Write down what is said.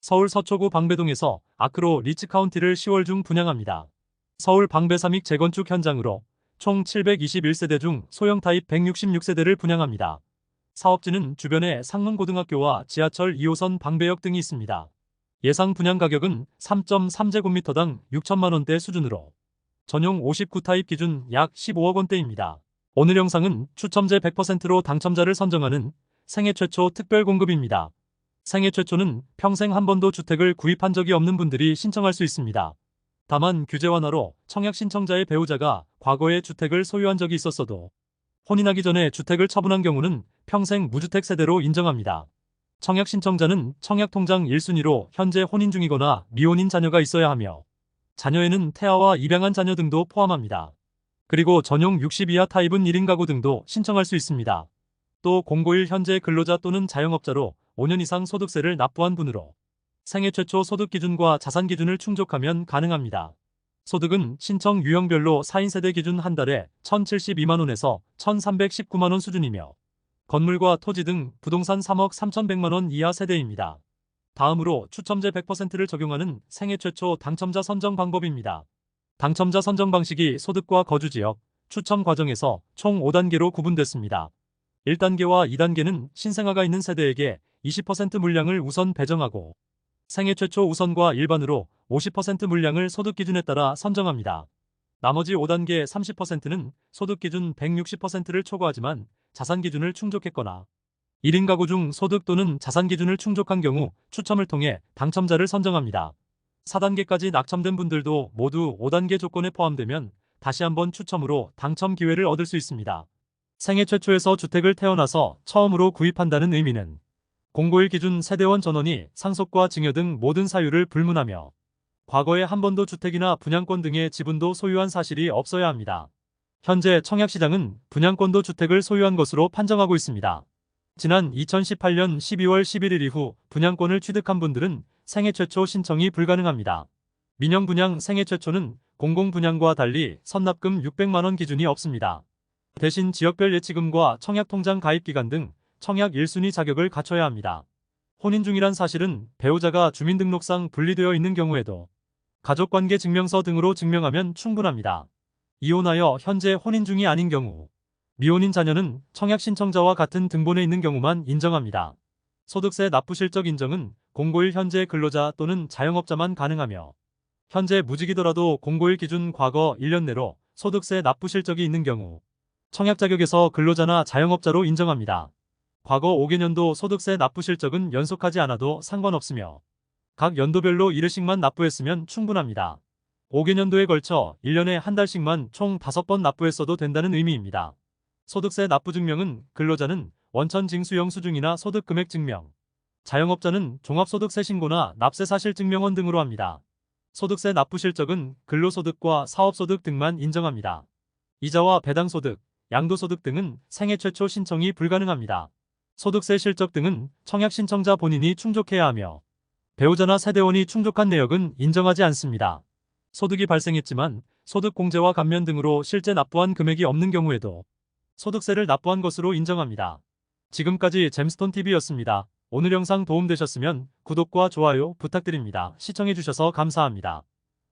서울 서초구 방배동에서 아크로 리츠카운티를 10월 중 분양합니다. 서울 방배 삼익 재건축 현장으로 총 721세대 중 소형 타입 166세대를 분양합니다. 사업지는 주변에 상문고등학교와 지하철 2호선 방배역 등이 있습니다. 예상 분양 가격은 3.3제곱미터당 6천만 원대 수준으로 전용 59타입 기준 약 15억 원대입니다. 오늘 영상은 추첨제 100%로 당첨자를 선정하는 생애 최초 특별 공급입니다. 생애 최초는 평생 한 번도 주택을 구입한 적이 없는 분들이 신청할 수 있습니다. 다만 규제 완화로 청약 신청자의 배우자가 과거에 주택을 소유한 적이 있었어도 혼인하기 전에 주택을 처분한 경우는 평생 무주택 세대로 인정합니다. 청약 신청자는 청약통장 1순위로 현재 혼인 중이거나 미혼인 자녀가 있어야 하며 자녀에는 태아와 입양한 자녀 등도 포함합니다. 그리고 전용 60 이하 타입은 1인 가구 등도 신청할 수 있습니다. 또 091 현재 근로자 또는 자영업자로 5년 이상 소득세를 납부한 분으로 생애 최초 소득 기준과 자산 기준을 충족하면 가능합니다. 소득은 신청 유형별로 4인 세대 기준 한 달에 1,072만 원에서 1,319만 원 수준이며 건물과 토지 등 부동산 3억 3,100만 원 이하 세대입니다. 다음으로 추첨제 100%를 적용하는 생애 최초 당첨자 선정 방법입니다. 당첨자 선정 방식이 소득과 거주지역, 추첨 과정에서 총 5단계로 구분됐습니다. 1단계와 2단계는 신생아가 있는 세대에게 20% 물량을 우선 배정하고 생애 최초 우선과 일반으로 50% 물량을 소득 기준에 따라 선정합니다. 나머지 5단계 30%는 소득 기준 160%를 초과하지만 자산 기준을 충족했거나 1인 가구 중 소득 또는 자산 기준을 충족한 경우 추첨을 통해 당첨자를 선정합니다. 4단계까지 낙첨된 분들도 모두 5단계 조건에 포함되면 다시 한번 추첨으로 당첨 기회를 얻을 수 있습니다. 생애 최초에서 주택을 태어나서 처음으로 구입한다는 의미는 091 기준 세대원 전원이 상속과 증여 등 모든 사유를 불문하며 과거에 한 번도 주택이나 분양권 등의 지분도 소유한 사실이 없어야 합니다. 현재 청약시장은 분양권도 주택을 소유한 것으로 판정하고 있습니다. 지난 2018년 12월 11일 이후 분양권을 취득한 분들은 생애 최초 신청이 불가능합니다. 민영 분양 생애 최초는 공공 분양과 달리 선납금 600만 원 기준이 없습니다. 대신 지역별 예치금과 청약통장 가입기간 등 청약 1순위 자격을 갖춰야 합니다. 혼인 중이란 사실은 배우자가 주민등록상 분리되어 있는 경우에도 가족관계 증명서 등으로 증명하면 충분합니다. 이혼하여 현재 혼인 중이 아닌 경우, 미혼인 자녀는 청약 신청자와 같은 등본에 있는 경우만 인정합니다. 소득세 납부 실적 인정은 091 현재 근로자 또는 자영업자만 가능하며 현재 무직이더라도 091 기준 과거 1년 내로 소득세 납부 실적이 있는 경우 청약 자격에서 근로자나 자영업자로 인정합니다. 과거 5개년도 소득세 납부 실적은 연속하지 않아도 상관없으며 각 연도별로 1회씩만 납부했으면 충분합니다. 5개년도에 걸쳐 1년에 한 달씩만 총 5번 납부했어도 된다는 의미입니다. 소득세 납부 증명은 근로자는 원천 징수 영수증이나 소득금액 증명, 자영업자는 종합소득세 신고나 납세 사실 증명원 등으로 합니다. 소득세 납부 실적은 근로소득과 사업소득 등만 인정합니다. 이자와 배당소득, 양도소득 등은 생애 최초 신청이 불가능합니다. 소득세 실적 등은 청약 신청자 본인이 충족해야 하며 배우자나 세대원이 충족한 내역은 인정하지 않습니다. 소득이 발생했지만 소득공제와 감면 등으로 실제 납부한 금액이 없는 경우에도 소득세를 납부한 것으로 인정합니다. 지금까지 잼스톤TV였습니다. 오늘 영상 도움되셨으면 구독과 좋아요 부탁드립니다. 시청해주셔서 감사합니다.